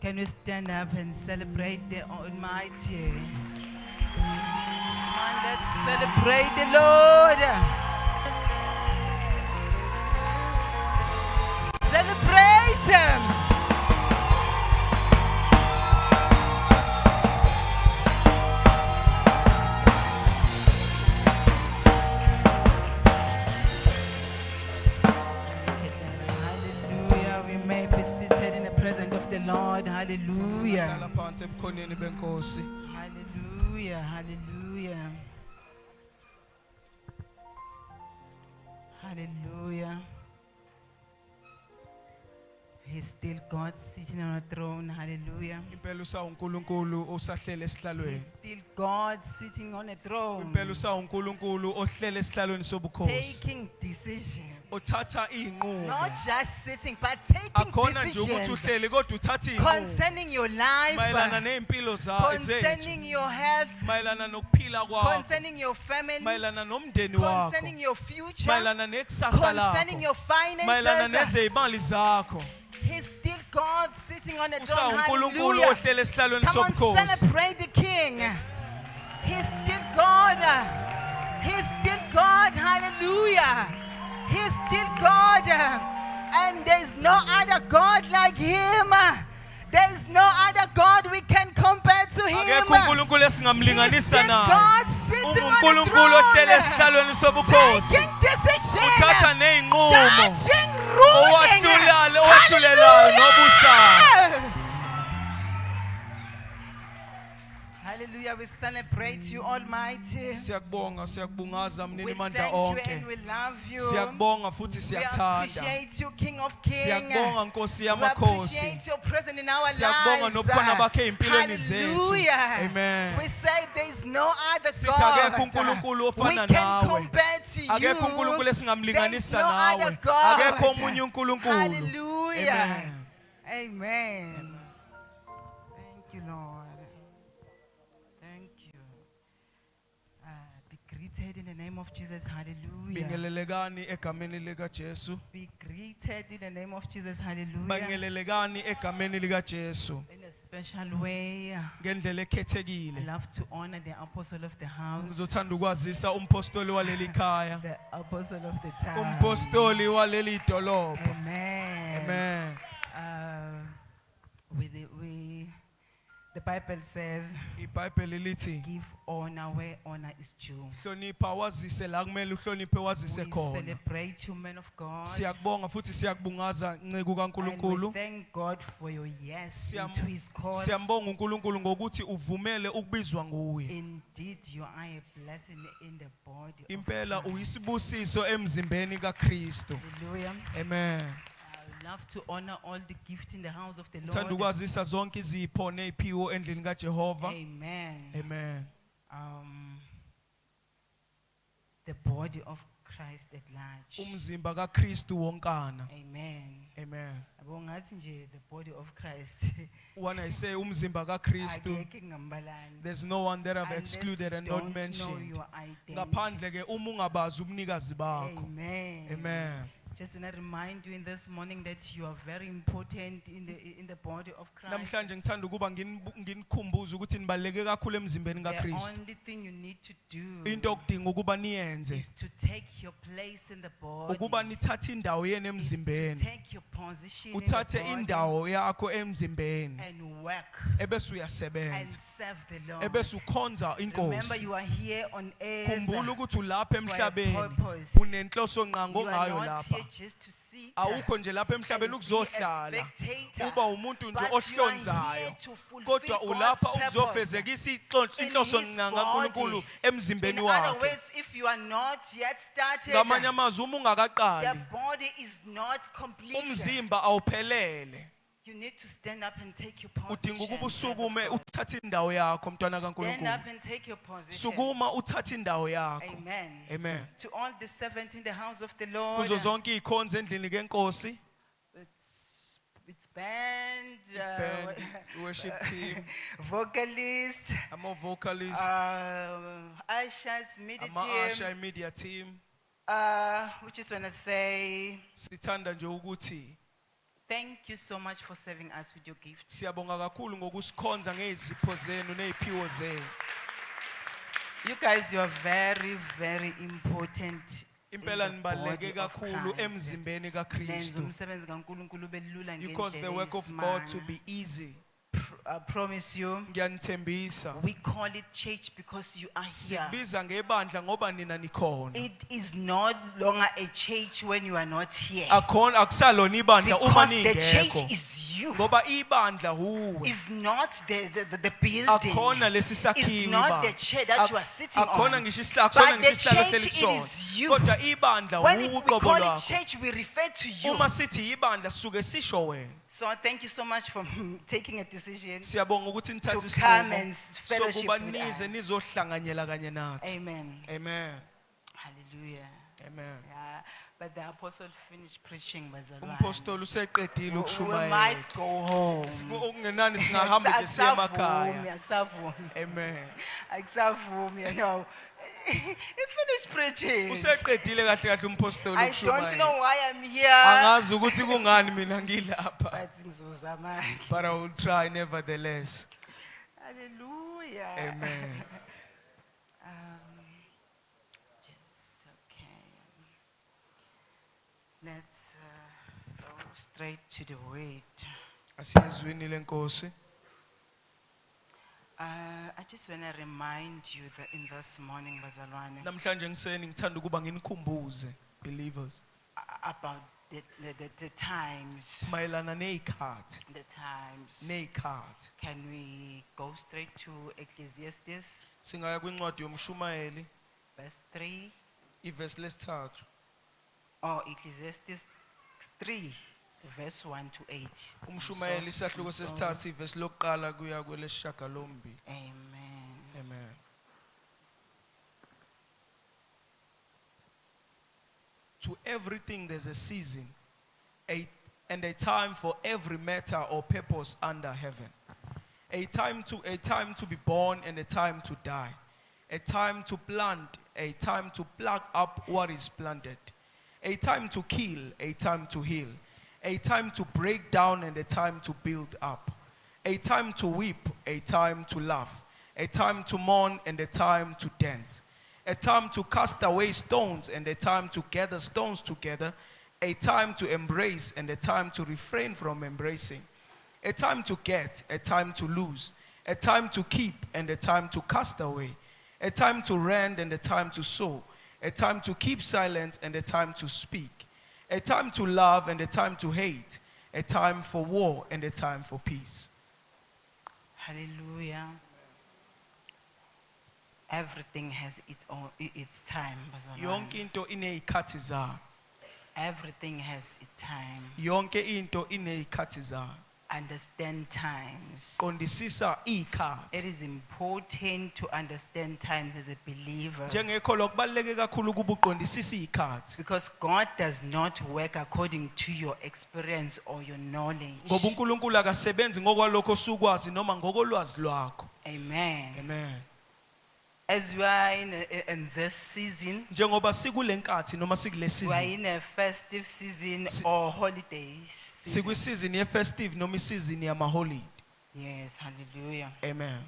Can we stand up and celebrate the Almighty? Come on, let's celebrate the Lord. Celebrate Him. Hallelujah. We may be seated in the presence of the Lord. Hallelujah. Hallelujah. Hallelujah. Hallelujah. He's still God sitting on a throne. Hallelujah. He's still God sitting on a throne. Taking decisions. Not just sitting, but taking decisions concerning your life, concerning your health, concerning your family, concerning your future, concerning your finances. He's still God sitting on the throne. Hallelujah. Come on, celebrate the King. He's still God. He's still God. Hallelujah. He's still God. And there's no other God like Him. There's no other God we can compare to Him. He's still God sitting on the throne. Taking decisions. Judging, ruling. Hallelujah. Hallelujah, we celebrate you, Almighty. We thank you and we love you. We appreciate you, King of Kings. We appreciate your presence in our lives. Hallelujah. Amen. We say there is no other God we can compare to you. There is no other God. Hallelujah. Amen. Thank you, Lord. In the name of Jesus, hallelujah. Be greeted in the name of Jesus, hallelujah. In a special way, I love to honor the apostle of the house, the apostle of the town. Amen. The Bible says, give honor where honor is due. We celebrate you, men of God. And we thank God for your yes into His call. Indeed, you are a blessing in the body of Christ. Hallelujah. Amen. I love to honor all the gifts in the house of the Lord. Amen. Amen. The body of Christ at large. Amen. Amen. The body of Christ. When I say there's no one that I've excluded and not mentioned. Amen. Amen. Just to remind you in this morning that you are very important in the body of Christ. The only thing you need to do is to take your place in the body. Is to take your position in the body and work and serve the Lord. Remember, you are here on earth for a purpose. You are not here just to sit and be a spectator, but you are here to fulfill God's purpose in His body. In other words, if you are not yet started, the body is not complete. You need to stand up and take your position. Stand up and take your position. Amen. Amen. To all the 70 in the house of the Lord, it's band, worship team, vocalist, I'm a vocalist, Asha's media team, which is when I say Thank you so much for serving us with your gifts. Siyabonga kakhulu ngokusikhonza ngezipho zenu neziphiwo zenu. You guys, you are very, very important. Impela nibaluleke kakhulu emzimbeni kaKristu. Because the work of God to be easy. I promise you, Ngiyanithembisa. we call it church because you are here. Sikubiza ngebandla ngoba nina nikhona. It is not longer a church when you are not here. Akhona akusalona ibandla uma Because the ningekho. church is you. Ngoba ibandla huwe. Is not the building. Akhona lesi It's sakhiwo not the chair that you are sitting akhona on. ngisho isihlalo But akhona the ngisho isihlalo church, hleli it is you. kusona. Kodwa ibandla When we uqobo call it lwakho. church, we refer to you. Uma sithi ibandla suke sisho wena. So thank you so much for taking a decision. Siyabonga ukuthi nithathe To come isinqumo and fellowship sokuba with nize us. nizohlanganyela kanye nathi. Amen. Amen. Hallelujah. Amen. Yeah. But the apostle finished preaching. Umpostoli useqedile We ukushumayela. might go home. Okungenani singahamba nje siya emakhaya. Amen. Akusavumi, you know. He finished preaching. Useqedile kahle kahle umpostoli I don't know ukushumayela. why I'm here. Angazi ukuthi kungani mina ngilapha. But ngizozama. But I will try nevertheless. Hallelujah. Amen. Just okay. Let's go straight to the word. Asiyezwini lenkosi. I just want to remind you that in this morning, Bazalwane, Namhlanje ngiseni ngithanda ukuba nginikhumbuze believers about the times. mayelana nezikhathi. The times. Nezikhathi. Can we go straight to Ecclesiastes, Singaya kwincwadi yomshumayeli verse 3, iverse lesithathu. or Ecclesiastes 3, verse 1 to 8? Umshumayeli isahluko sesithathu iverse lokuqala kuya kwelesishiyagalombili. Amen. Amen. To everything there's a season, and a time for every matter or purpose under heaven. A time to be born and a time to die. A time to plant, a time to pluck up what is planted. A time to kill, a time to heal. A time to break down and a time to build up. A time to weep, a time to laugh. A time to mourn and a time to dance. A time to cast away stones and a time to gather stones together. A time to embrace and a time to refrain from embracing. A time to get, a time to lose. A time to keep and a time to cast away. A time to rend and a time to sow. A time to keep silent and a time to speak. A time to love and a time to hate. A time for war and a time for peace. Hallelujah. Everything has its time, Bazalwane. Yonke into inezikhathi zayo. Everything has its time. Yonke into inezikhathi zayo. Understand times. Qondisisa izikhathi. It is important to understand times as a believer. Njengekholwa kubaluleke kakhulu ukuba uqondisise izikhathi. Because God does not work according to your experience or your knowledge. Ngoba uNkulunkulu akasebenzi ngokwalokho osukwazi noma ngokolwazi lwakho. Amen. Amen. As we are in this season, Njengoba sikulenkathi noma sikule we are season. in a festive season or holidays. Sikwi season ye festive noma isizini yama holiday. Yes, hallelujah. Amen.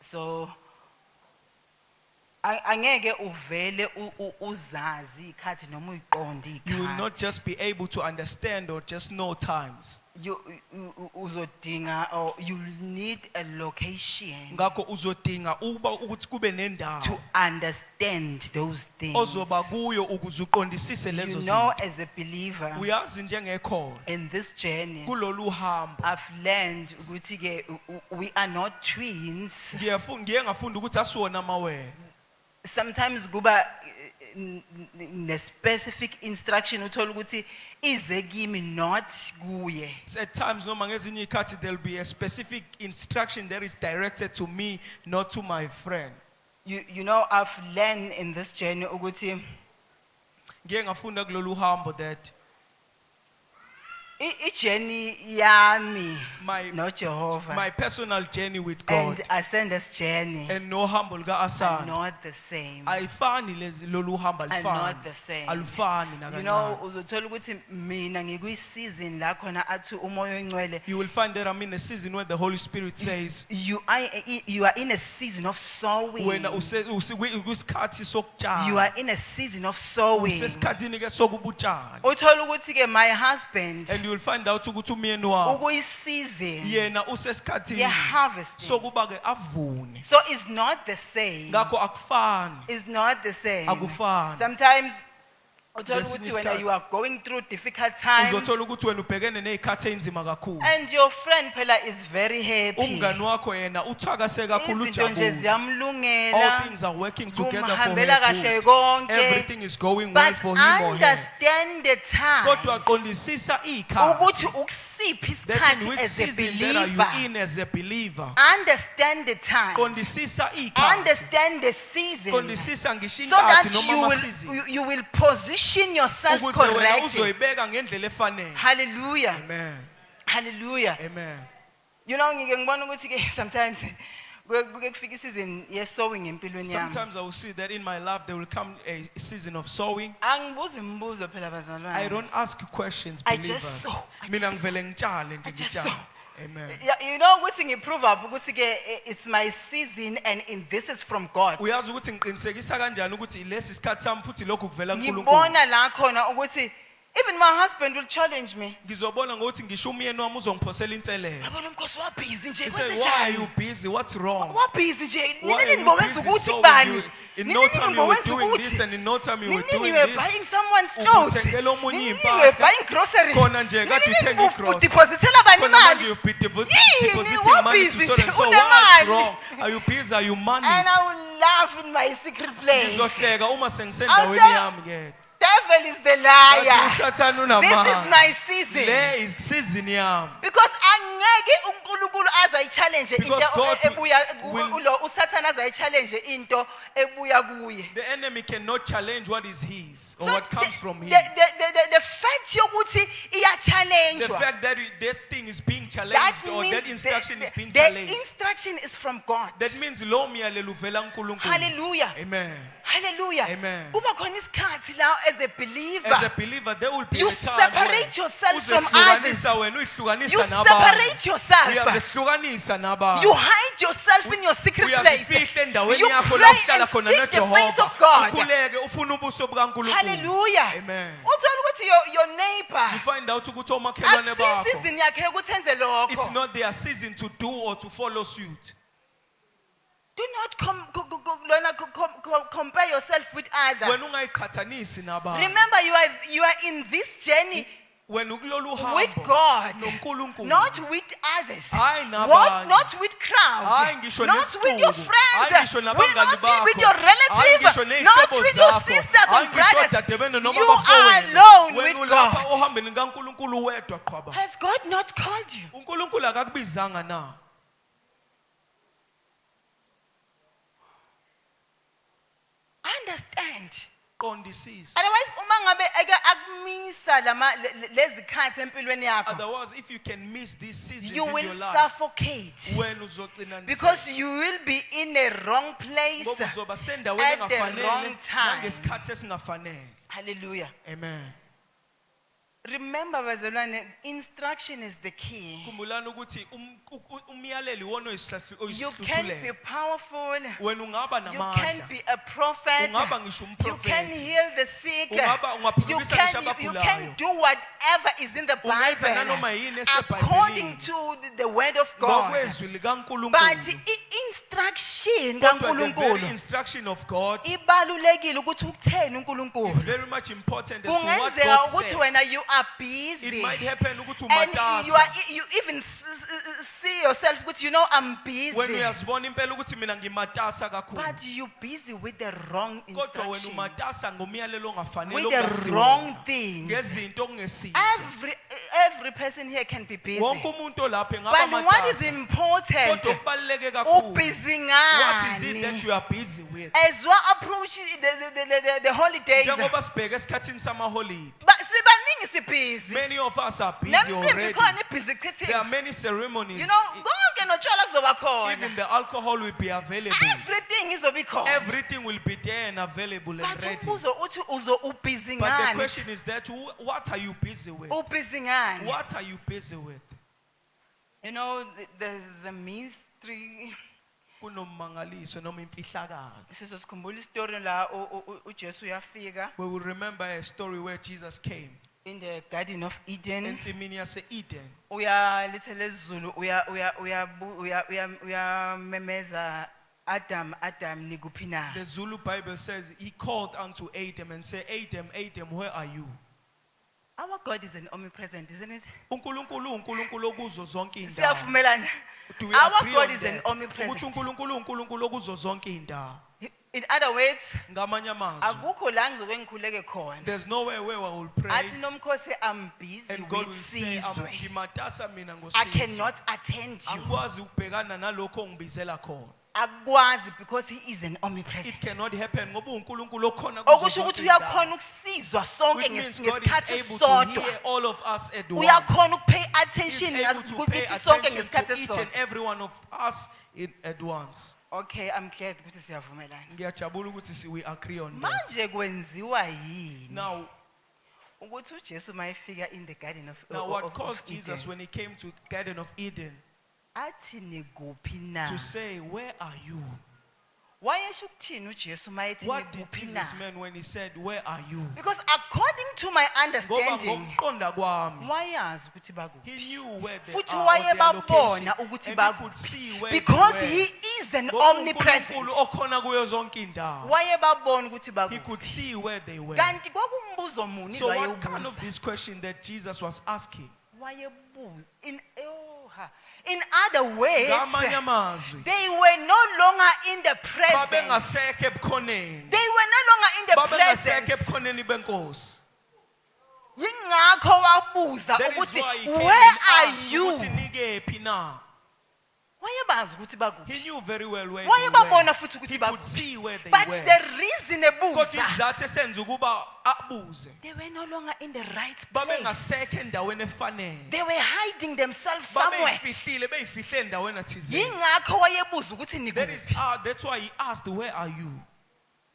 So angeke uvele uzazi ikhathi noma uyiqonde ikhathi. You will not just be able to understand or just know times. You uzodinga, or you need a location Ngakho uzodinga ukuthi kube nendawo to understand those things. ozoba kuyo ukuze uqondisise lezo You know, zinto. as a believer Uyazi njengekholwa in this journey, kulolu hambo I've learned ukuthi ke we are not twins. ngiye ngafunda ukuthi asiwona amawele. Sometimes kuba ne specific instruction uthola ukuthi ize kimi not kuye. At times noma ngezinye izikhathi there'll be a specific instruction that is directed to me, not to my friend. You know, I've learned in this journey ukuthi Ngiye ngafunda kulolu hambo that Ijeni yami My noJehova my personal journey with and God Ascenders journey and no humble ka are Asana not the same. ayifani lezi lolu hamba Are not the alifani same. alufani You know, nakancane. uzothola ukuthi mina ngikuyi-season la khona athi umoya oyingcwele You will find that I'm in a season where the Holy Spirit says you are in a season of sowing. wena usikhathi You sokutshala are in a season of sowing. usesikhathini ke sokubutshala Uthola ukuthi ke my husband and you will find out ukuthi umyeni wakho ukuyi-season yena usesikhathini ye-harvesting. sokuba ke avune So it's not the same. ngakho akufani It's not the same. akufani Sometimes uthola Kwesinye ukuthi when isikhathi. you are going through difficult times uzothola ukuthi wena ubhekene nezikhathi ezimzima kakhulu and your friend phela is very happy. umngani wakho yena uthakase kakhulu Izinto nje ujabule all ziyamlungela. things are working together for Kumhambela her kahle good. konke. Everything is going well But for him or her understand the kodwa times. qondisisa ikhathi Ukuthi ukusiphi that in isikhathi which as a season that are believer. you in as a believer Understand the times. qondisisa ikhathi Understand the season. qondisisa ngisho So inkathi that noma you amasizini will, you will position yourself ukuze wena correctly. uzoyibeka ngendlela efanele Hallelujah. amen Hallelujah. amen You know, ngike ngibona ukuthi ke sometimes kuke kufika isizini ye-sowing empilweni yami. sometimes I will see that in my life there will come a season of sowing Angibuzi imibuzo phela bazalwane. I don't ask questions I just believers sow. I mina just ngivele ngitshale nje I just ngitshale sow. amen Yeah, you know ukuthi ngiprove up ukuthi ke it's my season and this is from God. uyazi ukuthi ngiqinisekisa kanjani ukuthi lesi isikhathi sami futhi lokhu kuvela kuNkulunkulu Ngibona la khona ukuthi even my husband will challenge me. ngizobona ngokuthi ngisho umyeni wami uzongiphosela inselelo Yabona umkhosi wa busy nje he say kwenze why are njani? you busy what's wrong Wa busy nje. Why are Nini you ngowenza busy ukuthi sowing? kubani? In no time you were doing this and in no time you were Nini doing you were this buying someone's clothes. Ubuthengela omunye Nini you impahla. were buying grocery. Khona nje kade Nini uthenga igrocery. udepositela bani Khona manje imali. you've been Yini, depositing wa money to busy so nje, and so unemali. what's wrong are you busy are you money And I will laugh in my secret place. ngizohleka uma sengisendaweni I'll say- yami ke Devil is the Bathi liar. usathane This is unamanga my season. le is season yami Because angeke uNkulunkulu azayichallenge into Because God ebuya will- ulo usathana azayichallenge into ebuya kuye. the enemy cannot challenge what is his or So what comes from him the fact yokuthi the iyachallengewa. fact that that thing is being That challenged or that means instruction is being the challenged instruction is from God. that means lo myalelo uvela kuNkulunkulu Hallelujah. amen Hallelujah. Amen. Kuba khona isikhathi la as a believer. as a believer there will be You a time separate yourself from uzehlukanisa others. wena uyihlukanisa You nabantu separate yourself. uyazihlukanisa nabantu You hide yourself in your secret place. uyazifihla endaweni You yakho la pray uhlala and khona seek the face noJehova of God. ukhuleke ufuna ubuso bukaNkulunkulu Hallelujah. amen Uthola ukuthi your neighbor you find out ukuthi omakhelwane bakho season yakhe ukuthi enze it's lokho. not their season to do or to follow suit Do not compare yourself with others. wena ungayiqhathanisi nabantu Remember you are in this journey wena ukulolu with hambo God, noNkulunkulu not with others. Hayi What? nabanye. Not with crowd. Hayi ngisho Not with your nesixuku. friends. Hayi ngisho We're nabangani not bakho. with your Hayi ngisho relatives. Not ney'hlobo with your zakho. sisters Hayi and ngisho brothers. odadewenu noma You are abafowenu. alone Wena with ulapha God. ohambeni kaNkulunkulu wedwa qhwaba Has God not called you? uNkulunkulu akakubizanga na Understand. qondisisa Otherwise uma ngabe eke akumisa lezikhathi empilweni yakho, otherwise if you can miss these seasons you in will your life suffocate. wena uzogcina Because you will be in a wrong place. ngoba uzoba sendaweni at the engafanele wrong time. nangesikhathi esingafanele Hallelujah. amen Remember bazalwane, instruction is the key. khumbulani ukuthi umyaleli wona You can be oyisihluthulelo powerful. wena ungaba You can namandla be a prophet. ungaba ngisho You can umprofeti heal the sick. ungaphulukisa ngisho You abagulayo. can do whatever is in the Ungenza Bible nanoma yini esebhayibhelini. according to the word of God. ngokwezwi But likaNkulunkulu instruction kodwa the very kaNkulunkulu instruction of God ibalulekile ukuthi ukutheni is uNkulunkulu. very much important as to what Kungenzeka God ukuthi said. wena you are It busy. might happen ukuthi And umatasa you even see yourself ukuthi I'm busy. wena uyazibona impela ukuthi mina ngimatasa kakhulu But you're busy with the wrong kodwa wena instruction. umatasa ngomyalelo ongafanele With the ongasiwona. wrong things. ngezinto okungesizo Every person here can be busy. wonke umuntu olapha engaba But what is matasa important, kodwa okubaluleke kakhulu ubusy what is it that ngani? you are busy with As we approach the holidays, njengoba sibheke esikhathini samaholide sibaningi sibhizi. Many of us are busy Nemcimbi already. khona ibhizi There chithini. are many ceremonies. You know, konke notshwala kuzoba khona. Even the alcohol will be available. Everything izobe khona. Everything will be there and available and But ready. umbuzo uthi ubhizi But the ngani? question is that what are you busy with? Ubhizi ngani? What are you busy with? You know, there's a mystery. Kunomangaliso noma imfihlakalo. Sizosikhumbula istory la uJesu uyafika We will remember a story where Jesus came. in the Garden of Eden. Ensimini yase-Eden. Uyalithele isiZulu uyamemeza Adam nikuphi na? The Zulu Bible says he called unto Adam and said, Adam, where are you? Our God is an omnipresent, isn't it? uNkulunkulu okuzo zonke indawo. Siyavumelana. Do we Our agree God on is an that? omnipresent. Ukuthi uNkulunkulu okuzo zonke indawo. In other words, Ngamanye amazwi, akukho la ngizoke ngikhuleke khona. there's nowhere where I will pray Athi nomkhosi I'm busy and God with will say, sizwe. ngimatasa mina I ngosizwe. cannot attend you. Angikwazi ukubhekana nalokho ongibizela khona. Akwazi because he is an omnipresent. It cannot happen ngoba uNkulunkulu okhona kuzo Okusho ukuthi zonke indawo. uyakhona ukusizwa sonke Which means God is ngesikhathi able to sodwa. hear all of us at once. Uyakhona ukupay He's attention able to pay ukuthi sonke attention ngesikhathi to each sodwa. and every one of us at once. Okay, I'm glad ukuthi siyavumelana. Ngiyajabula ukuthi we agree on that. Manje kwenziwa yini Now, ukuthi uJesu mayefika in the garden of what caused Eden, Jesus when he came to Garden of Eden athi nikuphi na? to say, where are you? Wayesho ukuthini uJesu mayethi What did nikuphi na? Jesus mean when he said, where are you? Because according to my Ngoba understanding, ngokuqonda kwami, wayazi ukuthi bakuphi. he knew where they Futhi are, or their location, wayebabona ukuthi and he could bakuphi. see where Because they he were. is an Ngoba omnipresent. uNkulunkulu okhona kuyo zonke indawo. Wayebabona ukuthi He bakuphi. could see where they were. Kanti kwakumbuzo muni So lo what kind of ayewubuza? this question that Jesus was asking? Wayebuza in other words, Ngamanye amazwi, they were no longer in the presence. babengasekho ebukhoneni. They were no longer in the Babengasekho presence. ebukhoneni benkosi. Yingakho wabuza That is ukuthi why he came where and are asked you? ukuthi nikephi na? Wayebazi ukuthi He bakuphi. knew very well where Wayebabona they futhi were. ukuthi He could bakuphi. see where they But were. the reason Kodwa ebuza, isizathu esenza ukuba abuze. they were no longer in the right Babengasekho place. endaweni efanele. They were hiding themselves somewhere. Babeyifihle endaweni thizeni. Yingakho wayebuza ukuthi That is nikuphi. that's why he asked, where are you?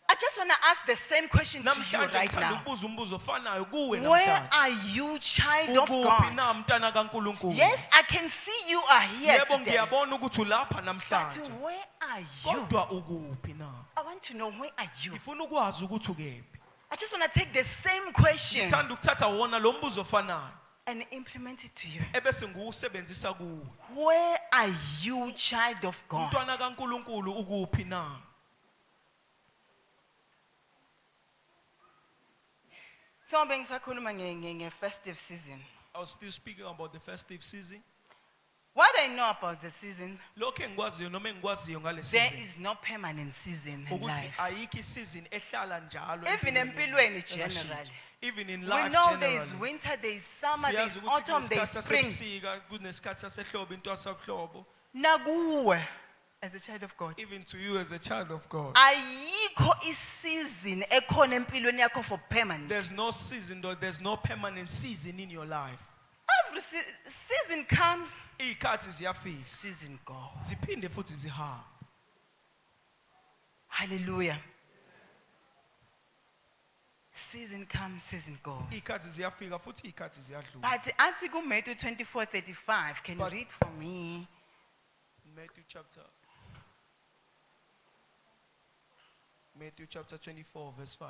I just want to ask the same question to you Namhlanje right ngithanda now. ukubuza umbuzo ofanayo kuwe Where namhlanje. are you, child of Ukuphi na God? mntana kaNkulunkulu? Yes, I can see you are here Yebo today. ngiyabona ukuthi ulapha But namhlanje. where are you? Kodwa ukuphi na? I want to know, where are you? Ngifuna ukwazi ukuthi ukephi. I just want to take the same question Ngithanda ukuthatha wona lo mbuzo ofanayo and implement it to you. ebese ngiwusebenzisa kuwe. Where are you, child of God? Mntwana kaNkulunkulu ukuphi na? So bengisakhuluma nge-festive season. I was still speaking about the festive season. What I know about the season, Lokho engikwaziyo noma engikwaziyo ngale there season is no permanent season in ukuthi life. ayikho season ehlala njalo. Even empilweni generally. Even in We life know there is generally. winter, there is summer, there is Siyazi ukuthi autumn, there is kunesikhathi spring. sasebusika, kunesikhathi sasehlobo, intwasahlobo. Nakuwe, as a child of God. Even to you as a child of God. Ayikho isizini ekhona empilweni yakho for permanent. There's no season, though, there's no permanent season in your life. Every season comes, Iy'khathi ziyafika, season goes. ziphinde futhi zihamba. Hallelujah. Season comes, season goes. Iy'khathi ziyafika futhi iy'khathi ziyadlula. But Article Matthew 24:35, can you But- read for me? Matthew chapter 24, verse 5.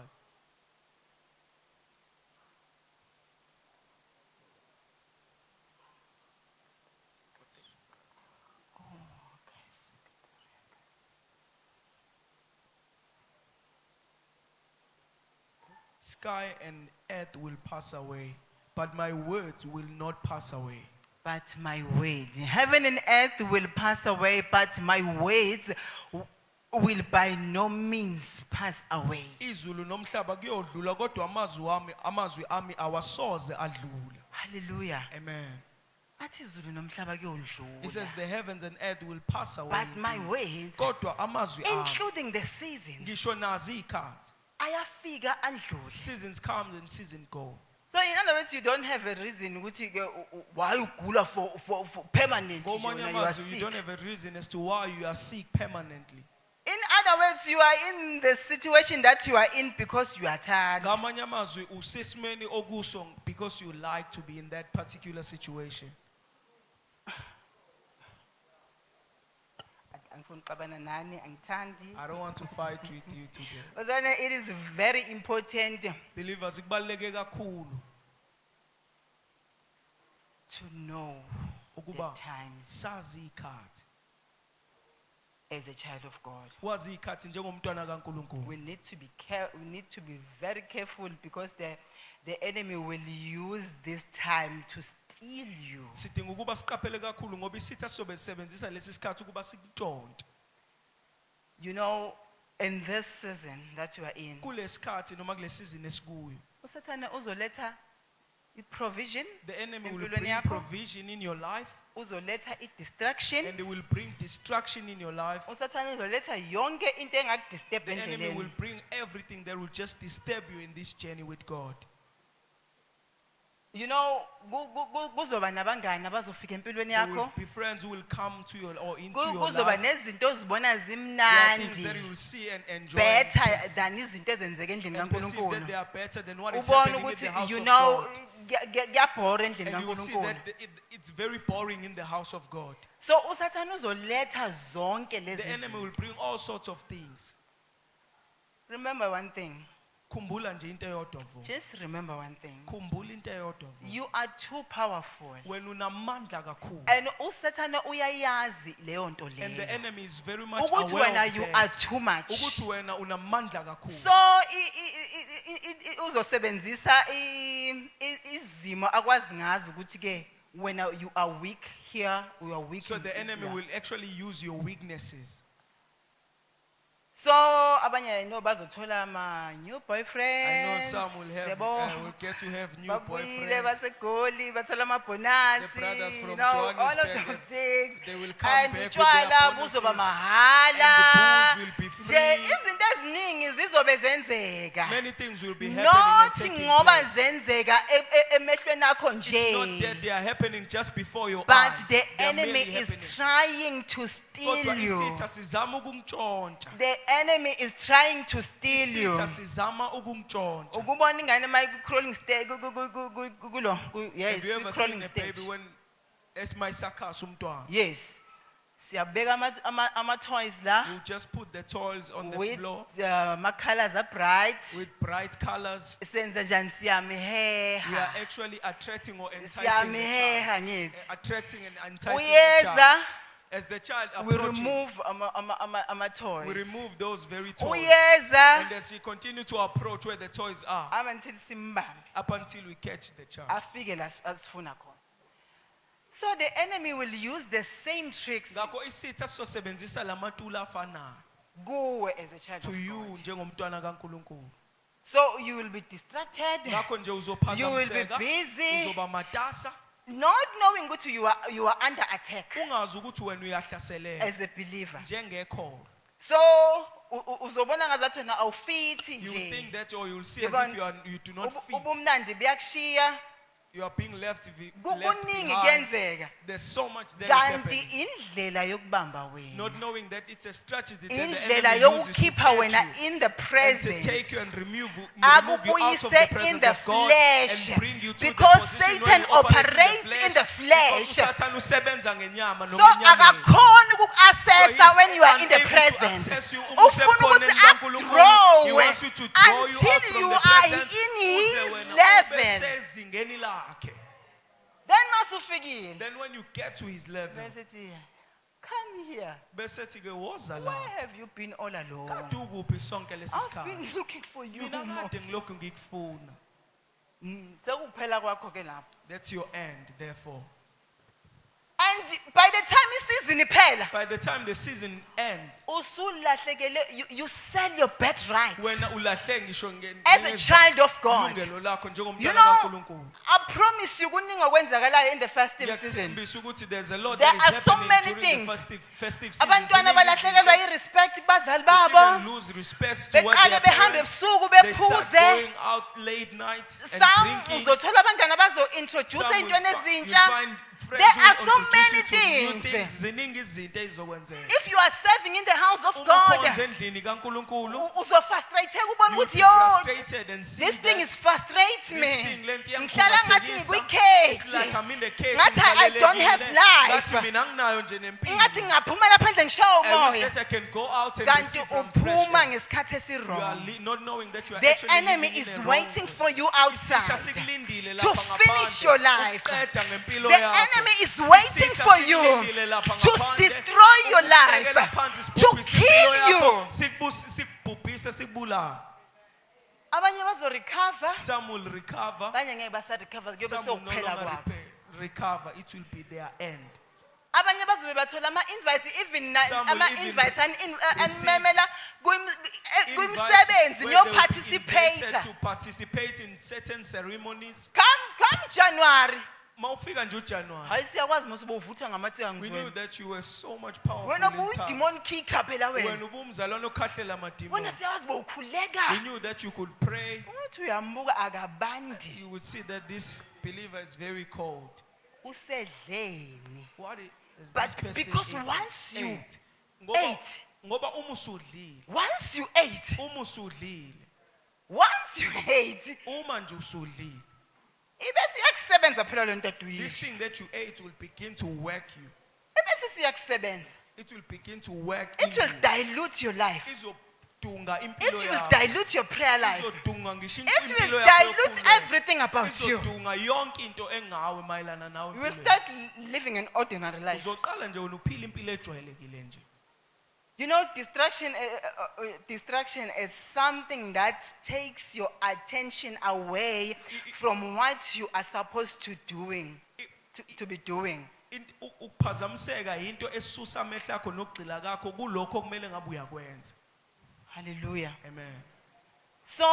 Sky and earth will pass away, but my words will not pass away. But my word, heaven and earth will pass away, but my words will by no means pass away. Izulu nomhlaba kuyodlula kodwa amazwi ami awasoze adlula. Hallelujah. Amen. Athi izulu nomhlaba It says kuyodlula. the heavens and earth will pass away. But my indeed. words, Kodwa amazwi ami including the seasons, ngisho nazi iy'khathi. ayafika andlule. Seasons come and seasons go. So in other words, you don't have a reason why you gula for permanently. Ngomanye You are amazwi, you sick. don't have a reason as to why you are sick permanently. In other words, you are in the situation that you are in because you are tired. Ngamanye amazwi, usesimeni okuso because you like to be in that particular situation. Angifuni ukuxabana nani, angithandi. I don't want to fight with you today. Ozana, it is very important Believers, kubaluleke kakhulu to know the ukuba times sazi ikhathi. as a child of God. Wazi ikhathi njengomntwana kaNkulunkulu. We need to be very careful because the enemy will use this time to steal you. Sidinga ukuba siqaphele kakhulu ngoba isitha sobe sisebenzisa lesi sikhathi ukuba sikutshonte. You know, in this season that you are in, Kulesikhathi noma kule season esikuyo. uSathane uzoletha provision, The enemy will empilweni bring yakho. provision in your life uzoletha distraction. and they will bring distraction in your life. uSathane uzoletha yonke into engakudisturb The enemy will endleleni. bring everything that will just disturb you in this journey with God. You know, kuzoba nabangani abazofika empilweni There will yakho. be friends who will come to your or into your Kuzoba life. nezinto ozibona There are things zimnandi that you will see and enjoy. better and perceive- than izinto ezenzeka endlini and perceive that kaNkulunkulu. they are better than what is Ubone happening in the ukuthi house you of know God. kuyabhora endlini And you will see kaNkulunkulu. that it's very boring in the house of God. So uSathane uzoletha zonke lezi The enemy zinto. will bring all sorts of things. Remember one thing. Khumbula nje into eyodwa vo. Just remember one thing. Khumbula into eyodwa vo. You are too powerful. Wena unamandla kakhulu. And uSathane uyayazi leyo nto And the leyo. enemy is very much Ukuthi aware wena of you that. are too much. Ukuthi wena unamandla kakhulu. So uzosebenzisa izimo akwazi ngazo ukuthi ke when you are weak here, you are weak. So in the this enemy here. will actually use your weaknesses. So abanye no bazothola ama new I boyfriends. know some will have yabo. will get to have new Babuyile boyfriends. basegoli bathola amabonasi, The brothers from you know, all of Johannesburg, those things. they will come And back with utshwala their buzoba bonuses, mahala. and the booze will be Nje free. izinto eziningi zizobe zenzeka. Many things will be happening Not and taking ngoba place. zenzeka emehlweni akho It's not nje. that they are happening just before your But eyes. the They are enemy merely is happening. trying to steal Kodwa you. isitha sizama ukungitshontsha. The enemy is trying to steal you. Isitha sizama ukungitshontsha. Ukubona ingane mayi crawling stage kulo yes Have you ever crawling seen a stage. baby when esimayisakhaza umntwana? Yes. Siyabeka ama toys la You just put the toys on the with floor ma colors are bright. with bright colors. Senza njani We are siyamiheha. actually attracting or enticing the child. Siyamiheha ngithi. Attracting and enticing the Uyeza child. As the child we approaches, remove ama we toys. remove those very toys. Uyeza And as he continue to approach where the toys are, until simbambe up until we catch the child. afike la asifuna khona. So the enemy will use the same tricks Ngakho isitha sisebenzisa lamatula afanayo kuwe as a child to of you God. njengomntwana kaNkulunkulu. So you will be distracted, Ngakho nje you will be uzophazamiseka, busy, uzoba matasa, not knowing ukuthi you are under attack ungazi ukuthi wena uyahlaseleka as a believer. njengekholo. So uzobona ngazathi wena awufithi You will think nje. that or you will see as Yabona, if you do not fit. Ubumnandi buyakushiya. You are being left Kuningi behind. kuyenzeka. There's so much that is Kanti happening. indlela yokubamba wena. Not knowing that it's a strategy that the Indlela enemy uses to yokukhipha catch wena you in the and to present. take you and remove you out of the Akubuyise presence in the of God flesh. and bring you to Because the position Satan where you operate operates in the because flesh. uSathane usebenza ngenyama So noma enyameni. akakhona So uku-assessa he's when you are in the unable to present. assess you Ufuna usekhona ukuthi kaNkulunkulu. agrow He wants you to draw you out until from you the are presence in uze his wena ube level. sezingeni lakhe. Then masufikile. Then when you get to his level, Bese sithi, come here. bese ke woza Where la. have you been all along? Kade ukuphi sonke lesi I've been sikhathi? looking for you. Mina not- kade ngilokhu ngikufuna. Sekuphela kwakho ke lapho. That's your end, therefore. And by the time isizini phela By the time the season ends, usulahlekele you sell your birthright wena ulahle ngisho as a child of God. ilungelo lakho You njengomntwana know, kaNkulunkulu. I promise you kuningi okwenzakalayo in the festive season. Ngiyakuthembisa ukuthi there's a lot There that is are so happening many during things. the festive season. Abantwana balahlekelwa irespect kubazali Children babo. lose respect to what Beqale their behambe parents. ebusuku They start bephuze. going out late nights and Some drinking. uzothola abantwana bazo-introduce Some will ey'ntweni you ezintsha. find friends There who are so introduce many you to new things. Ziningi izinto ezizokwenzeka. If you are serving in the house of Uma God, ukhonza endlini kaNkulunkulu, uzofrustrate ubona you'll be ukuthi yo frustrated and see this that thing is frustrates this me. thing, le nto Ngihlala ngathi iyangikhungathekisa. It's like ngikwicage. I'm in the cage, Ngathi I don't have ngivalelekile. life. Ngathi mina anginayo nje nempilo. Ngathi ngaphumela phandle ngishawa I wish umoya. that I can go out and Kanti receive from fresh uphuma air. ngesikhathi You are esirong. not knowing that you are The actually enemy living in is a wrong waiting way. for you Isitha outside sikulindile to lapha finish ngaphandle, your life. ukuqeda ngempilo The yakho. enemy is waiting Isitha for you sikulindile lapha to ngaphandle, destroy your life, ukubekela phansi, to sibhubhise kill impilo yakho, you. sikubhubhise sikubulale. Abanye bazorecover, Some will recover, abanye ngeke basarecover kuyobe some will no sekuphela longer kwabo. recover. It will be their end. Abanye bazobe bathola ama-invites even Some will ama-invites receive animemela Invites kwimisebenzi where they will be invited niyoparticipate. to participate in certain ceremonies. Come January. Mawufika nje uJanuary, Hayi siyakwazi mase ubuvutha ngamathenga we knew ngizweni. that you were so much powerful Wena in tongues. ubuyidemon kicker phela Wena wena. ubumzalwane okhahlela amadimoni. Wena siyawazi We bowukhuleka. knew that you could pray. Uthi uyambuka akabandi. You would see that this believer is very cold. Usedleni. What is But this person because eating? once you Ate. Ngoba- ate. Ngoba uma usudlile, Once you ate, uma usudlile, once you ate, uma nje usudlile, ibese iyakusebenza phela le nto this aduyisho. thing that you ate will begin to work you. Ibese siyakusebenza. It will begin to work in It will you. dilute your life. Izodunga It impilo will yakho. dilute your prayer life. Izodunga ngisho It impilo will yakho dilute yokhuleko. everything about you. Izodunga yonke into engawe mayelana nawe. You will empilweni. start living an ordinary life. Uzoqala nje wena uphila impilo ejwayelekile nje. You know, distraction is something that takes your attention away from what you are supposed to be doing. Ukuphazamiseka into esusa amehlo akho nokugxila kakho kulokho okumele ngabe uyakwenza. Hallelujah. Amen. So,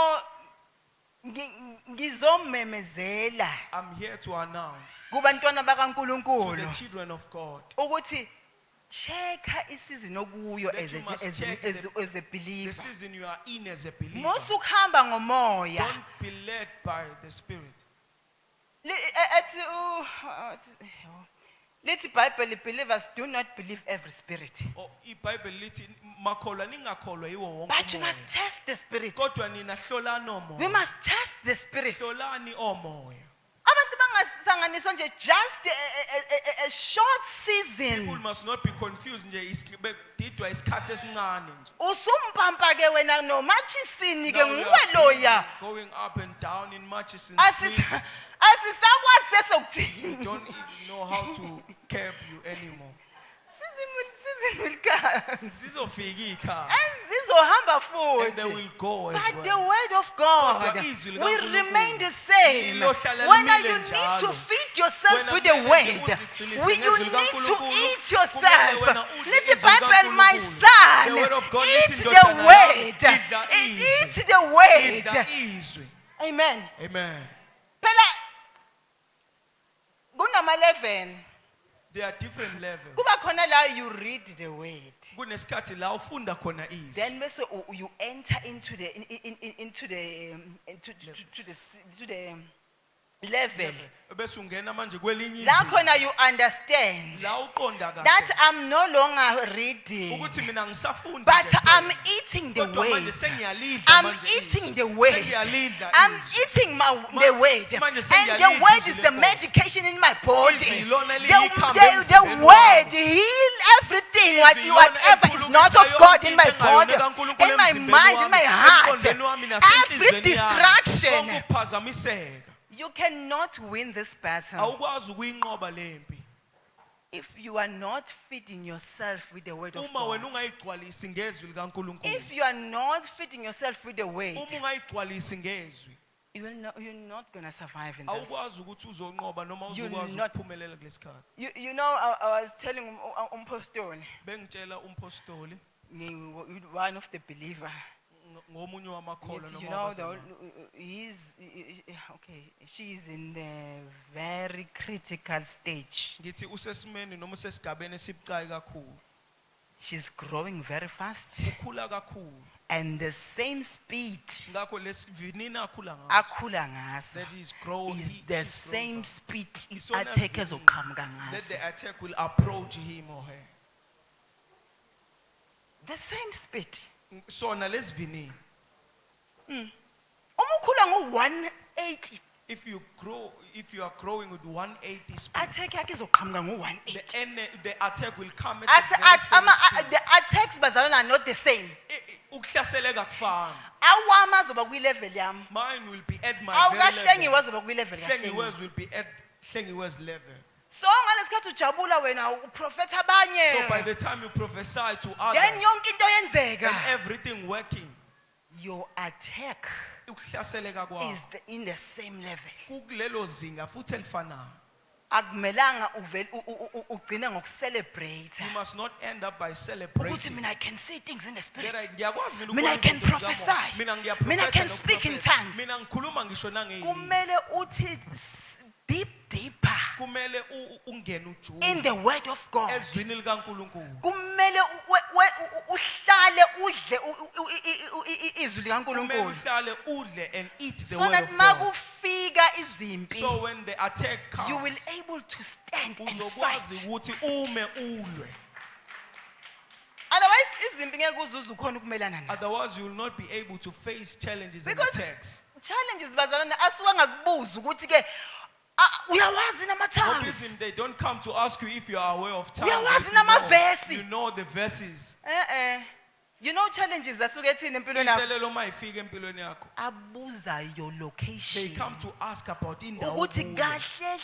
ngizomemezela I'm here to announce kubantwana to the bakaNkulunkulu children of God ukuthi checka isizini okuyo that you must check as a the believer. season you are in as a believer. Musukuhamba ngomoya. Don't be led by the Spirit. Lithi Bible, believers do not believe every spirit. Oh, iBhayibheli lithi makholwa ningakholwa yiwo wonke But you umoya. must test the spirit. Kodwa nina hlolani We omoya. must test the spirit. Hlolani omoya. Abantu bangasanganiswa nje just a short season. People must not be confused nje bedidwa isikhathi esincane nje. Usumpampa ke wena no machisini ke Now we nguwe are loya. going up and down in Murchison Asisakwazi Street. sesokuthini. Don't even know how to curb you anymore. Season will come. Zizofika ikhaya. And zizohamba And they futhi. will go as But the well. word of God Kodwa izwi will likaNkulunkulu remain the same. lilohlala When limile you need njalo. to feed yourself Wena with the kumele word, uzigcinise you ngezwi need to likaNkulunkulu. eat Kumele yourself. wena udle Let the izwi Bible, my likaNkulunkulu. son, The word of God, eat listen, the ndodana yami, word. idla izwi. Eat the word. Idla izwi. Amen. Amen. Phela kunama 11. There are different levels. Kuba khona la you read the word. Kunesikhathi la ufunda khona izwi. Then bese you enter into the level. Bese ungena manje kwelinye La izwi. khona you understand La uqonda that kahle. I'm no longer reading, Ukuthi mina ngisafundi but nje I'm phela. eating the Kodwa manje word. sengiyalidla I'm manje eating izwi. the word. Sengiyalidla I'm izwi. eating the Manje word. And sengiyalidla the word izwi is the lenkosi. medication in my body. Izwi lona The liyikhambi the emzimbeni word wami. heal everything, Izwi lona whatever is not of elikhulumisa God in my yonke into body, engayona kaNkulunkulu in my emzimbeni mind, in wami, my heart. emqondweni wami Every nasenhliziyweni yami. distraction. Konke ukuphazamiseka. You cannot win this battle Awukwazi ukuyinqoba lempi. if you are not feeding yourself with the word of Uma wena God. ungayigcwalisi ngezwi likaNkulunkulu. If you are not feeding yourself with the word, Uma ungayigcwalisi ngezwi. you're not going to survive in this. awukwazi ukuthi uzonqoba noma You're uzokwazi not- ukuphumelela kulesikhathi You know, I was telling Umpostoli, bengitshela umpostoli one of the believer, ngomunye wamakholwa you noma know, wabazalwane. okay, she's in the very critical stage. ngithi usesimeni noma usesigabeni esibucayi kakhulu She's growing very fast, ukhula kakhulu and the same speed ngakho lesivinini akhula ngaso akhula ngaso that is growing is she's the growing same ngaso. speed Isona i-attack sivinini ezoqhamuka that ngaso. the attack will approach him or her The same speed. sona lesivinini Uma ukhula ngo-180, if you are growing with 180 speed attack yakhe izoqhamuka ngo-180. the attack will come at As the very same speed. the attacks bazalwana are not the same. Ukuhlaseleka kufana Awami azoba kwi-level yami. mine will be at my very Awukahlengiwe level azoba kwi-level hlengiwes kahlengiwe. will be at hlengiwes level So ngalesikhathi ujabula wena uprofetha abanye. so by the time you prophesy to others Then yonke into yenzeka. and everything working Your attack ukuhlaseleka kwakho is in the same level. kukulelo zinga futhi elifanayo Akumelanga ugcine ngokucelebrate. you must not end up by Ukuthi celebrating mina I can see things in the spirit. That ngiyakwazi mina Mina I ukubona can izinto zikamoya. prophesy. Mina Mina I ngiyaprofetha can speak in nokuprofetha. tongues. mina ngikhuluma ngisho nangeyini Kumele uthi deeper kumele ungene ujume in the word of God. ezwini likaNkulunkulu Kumele uhlale udle izwi kumele likaNkulunkulu. uhlale udle and eat the So word that of God makufika izimpi, so when the attack you will comes able to stand and uzokwazi fight. ukuthi ume ulwe Otherwise izimpi ngeke uzuze ukhona ukumelana nazo. otherwise you will not be able to face challenges and Because attacks challenges bazalana asuke ngakubuza ukuthi ke uyawazi nama for tongues. reason they don't come to ask you if you are aware of tongues Uyawazi but namavesi. you know the verses You know challenges asuke ethini empilweni yakho. inselelo uma ifika empilweni yakho Abuza your they location. come to ask about indawo Ukuthi okuyo. kahle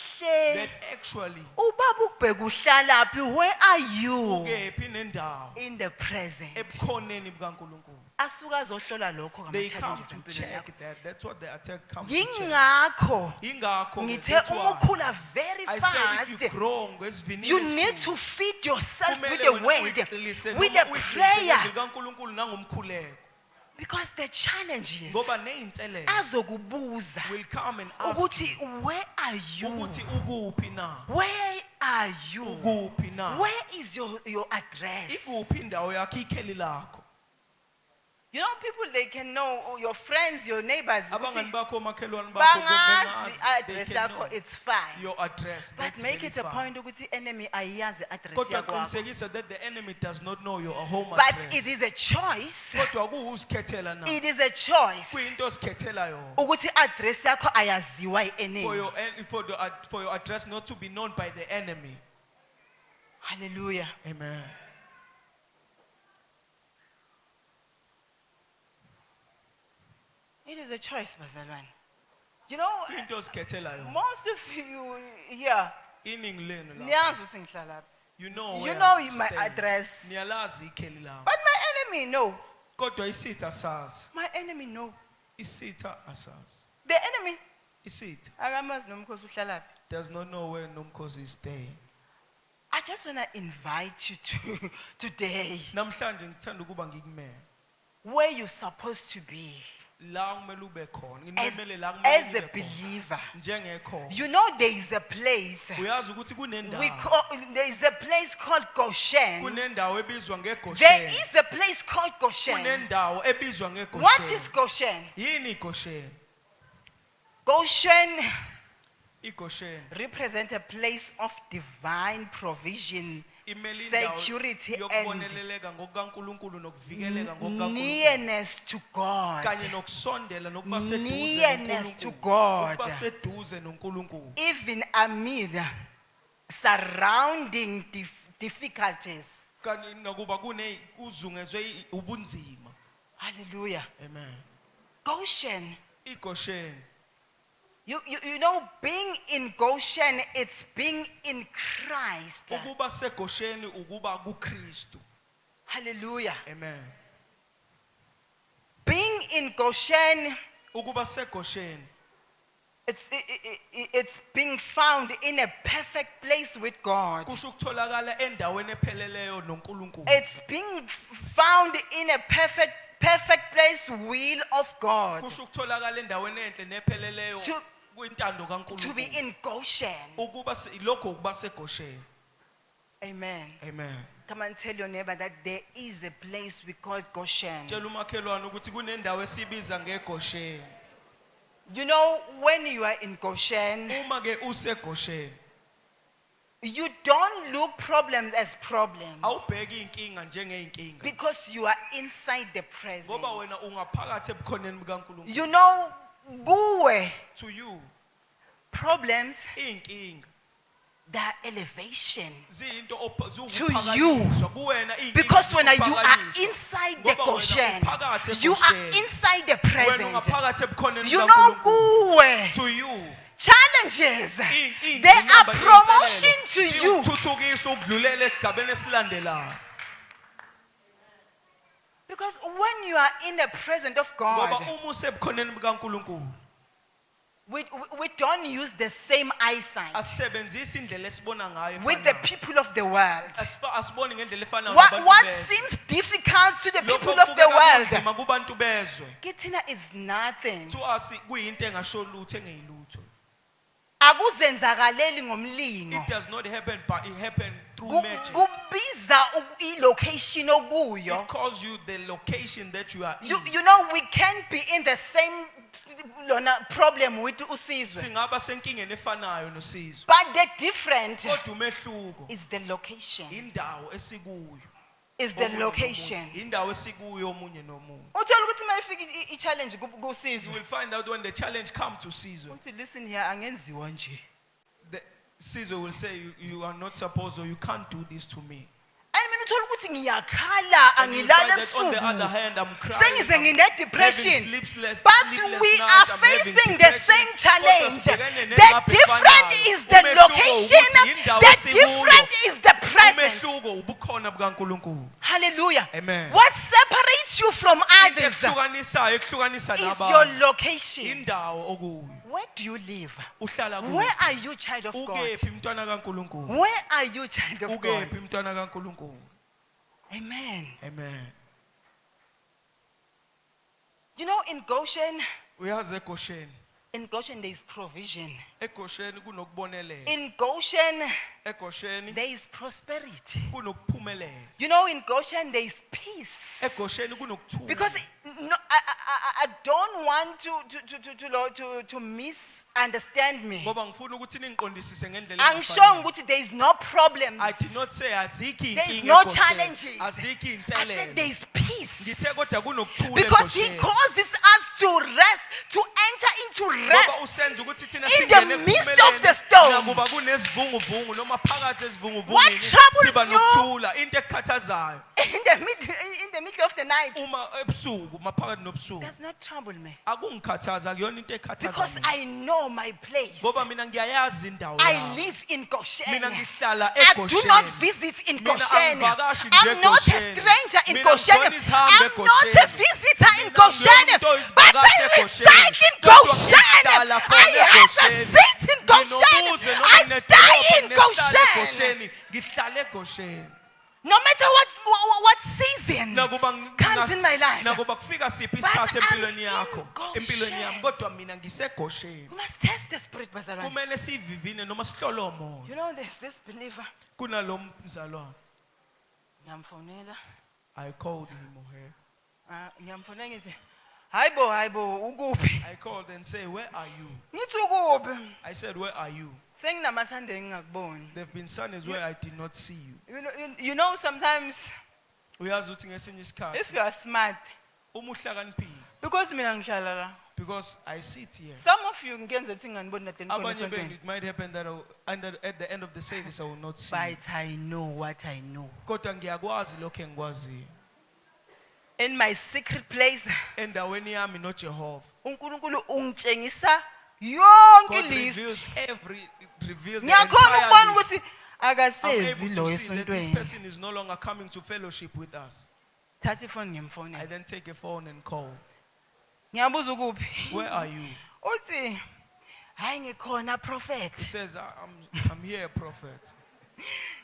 that hle actually ubaba ubheka uhlalaphi, where are you ukephi nendawo in the present? ebukhoneni bukaNkulunkulu Asuka azohlola lokho they ngama come challenges to empilweni yakho. check that that's what the attack comes to check Yingakho ingakho ngithe that's uma why ukhula very I say if fast, you grow ngesivinini you need esikhulu, to feed yourself kumele with the wena word, uyigxilise with noma the uyigxilise prayer, ngezwi likaNkulunkulu nangomkhuleko because the challenges ngoba neyinselelo azokubuza will come and ask ukuthi you where are you, ukuthi ukuphi na where are you, ukuphi na where is your address? ikuphi indawo yakho ikheli lakho You know, people, they can know, your friends, your neighbors, abangani bakho omakhelwane bakho bangazi bengazi, they address can yakho, know it's fine. your address But that's make very it a fine. point ukuthi enemy ayazi address kodwa yakho. qinisekisa that the enemy does not know your home But address it is a choice. kodwa kuwuzikhethela na It is a choice kuyinto osikhethela yona ukuthi address yakho ayaziwa for enemy. your for your address not to be known by the enemy Hallelujah. amen It is a choice, bazalwane. You know, kuyinto osikhethela yona most of you here, iningi lenu la niyazi ukuthi ngihlala. you know You where know I'm my staying. address. niyalazi ikheli lakho But my enemy know. kodwa isitha asazi My enemy know. isitha asazi The enemy isitha akamazi nomkhosi uhlalaphi. does not know where Nomkhosi is staying I just want to invite you to today namhlanje ngithanda ukuba ngikumele where you're supposed to be la kumele ube khona as, ngimemele la as kumele a ube khona believer. njengekho You know there is a place. uyazi ukuthi kunendawo There is a place called Goshen. kunendawo ebizwa There ngeGosheni is a place called Goshen. kunendawo ebizwa What is ngeGosheni Goshen? yini iGosheni Goshen iGosheni represents a place of divine provision, imele indawo security, and yokuboneleleka ngokukaNkulunkulu nokuvikeleka ngokukaNkulunkulu nearness to God. kanye nokusondela nokuba seduze Nearness to noNkulunkulu God. ukuba seduze noNkulunkulu Even amid surrounding difficulties. kanye nakuba uzungezwe ubunzima Hallelujah. amen Goshen. iGosheni You know, being in Goshen, it's being in Christ. ukuba seGosheni ukuba kuKristu Hallelujah. amen Being in Goshen ukuba seGosheni it's being found in a perfect place with God. kusho ukutholakala endaweni epheleleyo noNkulunkulu. It's being found in a perfect place will of God. kusho ukutholakala endaweni enhle nepheleleyo To- kwintando To be kaNkulunkulu. in Goshen. ukuba lokho ukuba seGosheni. Amen. Amen. Come and tell your neighbor that there is a place we call Goshen. tshela umakhelwane ukuthi kunendawo esibiza ngeGosheni. You know, when you are in Goshen, uma ke useGosheni you don't look problems as problems awubheki inkinga njengeyinkinga because you are inside the presence. ngoba wena ungaphakathi ebukhoneni bikaNkulunkulu. You know, kuwe, to you problems, inkinga they are elevation. ziyinto you. kuwena inkinga Because when you are ziwukuphakanyiswa. inside the Ngoba wena Goshen, uphakathi you are eGosheni. inside the wena present. ungaphakathi ebukhoneni You know, bikaNkulunkulu. kuwe, to you challenges, iy'nkinga, they are iy'nqamba, promotion iy'nselelo, to you. ziyokuthuthukisa ukudlulela esigabeni esilandelayo. Because when you are in the presence of ngoba God, uma usebukhoneni bikaNkulunkulu we don't use the same eyesight asisebenzisi indlela esibona ngayo with the efanayo. people of the world. asiboni ngendlela efanayo What nabantu bezwe. seems difficult to the Lokho people of the okubukeka world, kunzima kubantu bezwe Kitina is nothing. to us kuyinto engasho lutho engeyilutho. Akuzenzakaleli ngomlingo. It does not happen, but it happened through Ku- magic. Kubiza i-location okuyo. It calls you the location that you are in. You know, we can't be in the same problem with Usizwe. Singaba senkingeni efanayo noSizwe. But the different Kodwa umehluko is the location. indawo esikuyo. Is the Omunye location. nomunye. Indawo esikuyo omunye nomunye. Uthola ukuthi mayifika i-challenge You kuSizwe. will find out when the challenge comes to Sizwe. Uthi listen here angenziwa nje. The Sizwe will say you are not supposed or you can't do this to me. And mina uthola ukuthi ngiyakhala And you angilala find that on the other ebusuku. hand, I'm crying. Sengize I'm ngine-depression. having sleepless But nights, we I'm are having facing the depression. same challenge. Kodwa sibhekene The nengqapho different efanayo. is the Umehluko location. ukuthi indawo The esikuyo. different is the present. Umehluko ubukhona bukaNkulunkulu. Hallelujah. Amen. What separates you from Into others ekuhlukanisa is your nabanye. location. Indawo okuyo. Where do you live? Uhlala Where kuphi? are you, child of God? Ukephi mntwana kaNkulunkulu? Where are you, child of God? Ukephi mntwana kaNkulunkulu? Amen. Amen. You know, in Goshen Uyazi eGosheni there is provision. eGosheni kunokubonelela. In Goshen eGosheni there is prosperity. kunokuphumelela. You know, in Goshen there is peace. eGosheni kunokuthula. Because no, I don't want to misunderstand me. Ngoba ngifuna ukuthi ningiqondisise ngendlela Angishongo ukuthi there is no problems. I did not say azikho There is inkinga no eGosheni. challenges. Azikho I said there inselelo. is peace. Ngithe kodwa kunokuthula Because he eGosheni. causes us to rest, to enter into Ngoba rest. usenza ukuthi thina In the singene midst ekuphumeleni, of the storm. nakuba kunesivunguvungu noma phakathi What esivunguvungwini troubles siba you? nokuthula into ekukhathazayo In the middle of the night uma ebusuku maphakathi nobusuku does not trouble me. akungikhathaza kuyona into Because ekhathaza I know my place. ngoba mina ngiyayazi indawo I yami. live in Goshen. Mina ngihlala I do eGosheni. not visit in Mina Goshen. angivakashi nje I'm not a eGosheni. stranger in Mina Goshen. ngizona isihambi I'm not a eGosheni. visitor in Mina Goshen. ngiyumuntu But I oyisivakashi reside in eGosheni. Kodwa Goshen. ngihlala I khona have a eGosheni. seat in Goshen. Nginomuzi noma I nginedolobha, stay in ngihlala Goshen. eGosheni. Ngihlala eGosheni. No matter what season Nakuba comes in my life. nakuba kufika siphi But isikhathi I'm empilweni in yakho Goshen. empilweni yami kodwa mina ngiseGosheni. We must test the spirit, bazalwane. Kumele sivivine noma sihlole umoya. You know, there's this believer. Kunalomzalwane. Ngiyamfonela. I called him or her. Ngiyamfonela ngithi, hayibo, ukuphi? I called and say, "Where are you?" Ngithi ukuphi? I said, "Where are you?" Senginamasande engingakuboni. There've been Sundays where I did not see you. You know, sometimes Uyazi ukuthi ngesinye if isikhathi you are smart, uma uhlakaniphile because mina ngihlala la. because I sit here. Some of you ngenza ukuthi nginganiboni na tena Abanye benu, esontweni. it might happen that at the end of the service I will not see you. But I know what I know. Kodwa ngiyakwazi lokho engikwaziyo. In my secret place, Endaweni yami noJehova. uNkulunkulu ungitshengisa yonke God list. reveals the Ngiyakhona entire ukubona list. ukuthi I'm akasezi able lo to see that this esontweni. person is no longer coming to fellowship with us. Thatha ifoni I ngimfonela. then take a phone and call. Ngiyabuza ukuphi? Where are you? Uthi hayi ngikhona He prophet. says, I'm here, prophet.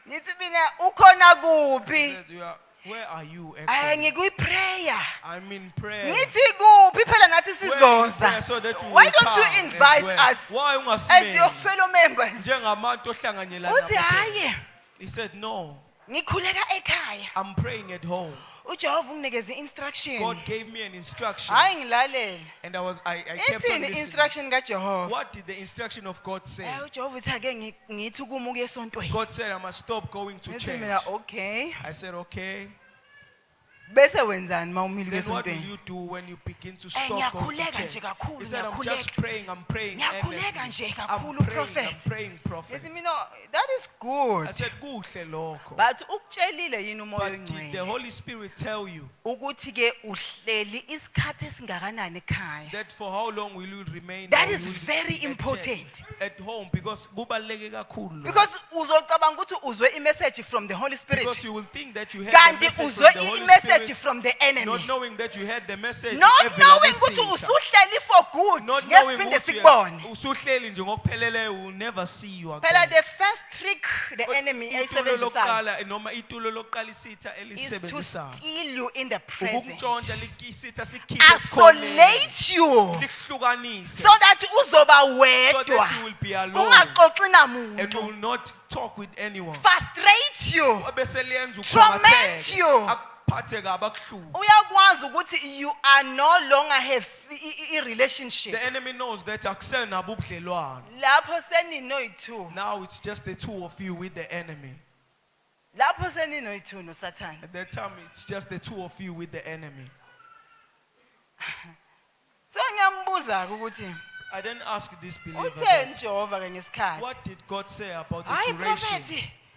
Nithi mina ukhona He kuphi? said, where are you Hayi actually? ngikuyi-prayer. I'm in prayer. Ngithi kuphi phela nathi Where in prayer sizoza. so that you Why will don't you come invite as well? us Why as your ungasimemi? fellow members? Njengabantu ohlanganyelana Uthi nabo. hayi He said, no, ngikhuleka ekhaya. I'm praying at home. uJehova unginikeze instruction. God gave me an instruction. Hayi ngilalele. And I kept on Ithini listening. instruction kaJehova? What did the instruction of God say? uJehova uthi ake ngithi ukuma ukuye esontweni. God said I must stop going to Ngithi church. mina okay. I said, okay. Bese wenzani mawumile ukuye Then what will esontweni? you do when you begin to stop going Ngiyakhuleka to nje church? kakhulu, He said, I'm just ngiyakhuleka. I'm praying Ngiyakhuleka earnestly. nje I'm kakhulu, praying, prophet. I'm praying, prophet. Ngithi mina that is good. I said, kuhle lokho. But ukutshelile yini umoya But did the oyingcwele Holy Spirit tell you ukuthi ke uhleli isikhathi esingakanani ekhaya? that for how long will you remain That or is will you very be at church, important. at home? Because kubaluleke kakhulu lokho. Because uzocabanga ukuthi uzwe imessage from the Holy Spirit. Because you will think that you heard the Kanti message uzwe from the Holy imessage Spirit, from the enemy. not knowing that you heard the message. Not evela knowing ukuthi kuSitha. usuhleli for good. Not knowing Ngesiphinde ukuthi sikubone. usuhleli nje ngokupheleleyo, will never see you Phela again. the first trick the enemy Itulo ayisebenzisayo lokuqala noma itulo lokuqala isitha is to elisebenzisayo steal you in the present. ukukuntshontsha isitha sikhiphe esikhoneni, Isolate you lihlukanise so that uzoba so wedwa. that you will be alone Ungaxoxi and you namuntu. will not talk with anyone. Frustrate you. Bese liyenza Torment you. akuphathe kabi akuhluphe. Uyakwazi ukuthi you are no longer have a relationship. The enemy knows that akusenabo ubudlelwano. Lapho seninoyi-two. Now it's just the two of you with the enemy. Lapho seninoyi-two noSathane. At that time it's just the two of you with the enemy. So ngiyambuza ukuthi I then ask this believer, utheni Jehova ke ngesikhathi? what did God say about the Hayi duration? prophet.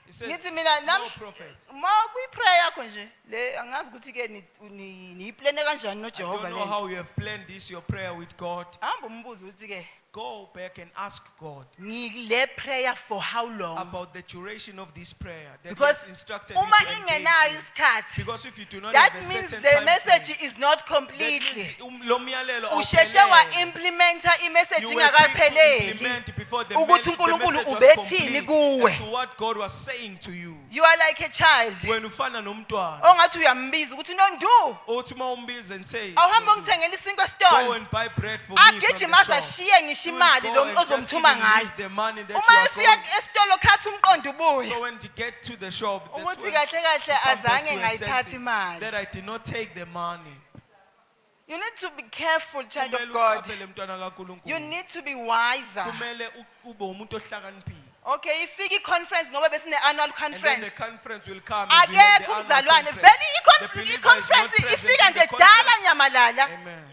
He said, Ngithi mina no nami prophet. ma kuyi-prayer yakho nje le angazi ukuthi ke niyiplane kanjani I noJehova don't know le. how you have planned this, your prayer with God. Hamba umbuzo ukuthi ke Go back and ask God ngile prayer for how long? about the duration of this prayer. That Because He has instructed you uma to engage ingenayo in. isikhathi, Because if you do not that have a means certain the time message frame, is not that completely. means lo myalelo Usheshe awuphelele. wa-implementa imessage You were quick to ingakapheleli implement before the ukuthi the uNkulunkulu message was ubethini complete kuwe. as to what God was saying to you. You are like a child When ufana nomntwana, ongathi uyambiza ukuthi nondu othi uma umbiza and say, awuhambe ungithengela isinkwa go esitolo and buy bread for me from the agijima aze shop. ashiye ngisho You imali will lo go and just ozomthuma even ngayo. leave the money that Uma you are efika going. esitolo khathi umqondo ubuye So when you get to the shop, that's ukuthi when kahle kahle you come back azange to your ngayithathi senses, imali. that I did not take the money. You need to be careful, child of Kumele God. uqaphele mntwana kaNkulunkulu. You need to be wiser. Kumele ube umuntu ohlakaniphile. Okay, ifika i-conference ngoba besine-annual And then the conference. conference will come. as we have the Akekho annual umzalwane conference. vele The believer is not i-conference present ifika in the nje conference. dala nyamalala. Amen.